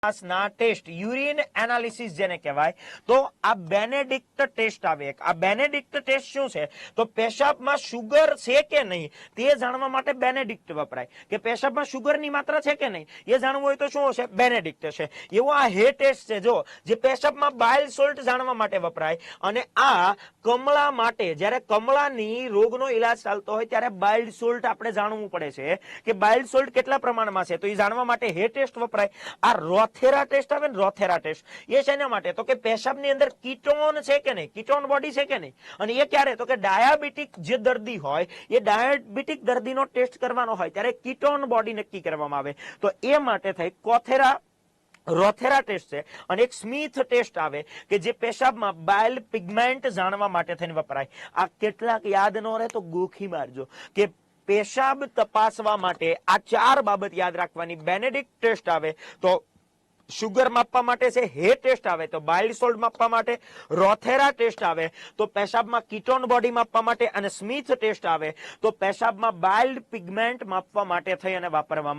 ના test urine analysis જેને કહેવાય તો આ બેનેડિક્ટ ટેસ્ટ આવે એક આ બેનેડિક્ટ ટેસ્ટ શું છે તો પેશાબમાં શુગર છે કે નહીં તે જાણવા માટે બેનેડિક્ટ વપરાય કે પેશાબમાં શુગરની માત્રા છે કે નહીં એ જાણવું હોય તો શું હશે બેનેડિક્ટ છે એવો આ હે ટેસ્ટ છે જો જે પેશાબમાં બાઇલ સોલ્ટ જાણવા માટે વપરાય અને આ કમળા માટે જ્યારે કમળાની રોગનો ઈલાજ ચાલતો હોય ત્યારે બાઇલ સોલ્ટ આપણે જાણવું પડે છે કે બાઇલ સોલ્ટ કેટલા પ્રમાણમાં છે તો એ જાણવા માટે હે ટેસ્ટ વપરાય આ રોથેરા ટેસ્ટ આવે ને રોથેરા ટેસ્ટ એ શેના માટે તો કે પેશાબની અંદર કીટોન છે કે નહીં કીટોન બોડી છે કે નહીં અને એ ક્યારે તો કે ડાયાબિટીક જે દર્દી હોય એ ડાયાબિટીક દર્દીનો ટેસ્ટ કરવાનો હોય ત્યારે કીટોન બોડી નક્કી કરવામાં આવે તો એ માટે થઈ રોથેરા ટેસ્ટ છે અને એક સ્મિથ ટેસ્ટ આવે કે જે પેશાબમાં બાઇલ પિગમેન્ટ જાણવા માટે થઈને વપરાય આ કેટલાક યાદ ન રહે તો ગોખી મારજો કે પેશાબ તપાસવા માટે આ 4 બાબત યાદ રાખવાની બેનેડિક્ટ ટેસ્ટ આવે તો શુગર માપવા માટે છે હે ટેસ્ટ આવે તો બાઇલ સોલ્ટ માપવા માટે રોથેરા ટેસ્ટ આવે તો પેશાબમાં કીટોન બોડી માપવા માટે અને સ્મિથ ટેસ્ટ આવે તો પેશાબમાં બાઇલ પિગમેન્ટ માપવા માટે થઈ અને વાપરવામાં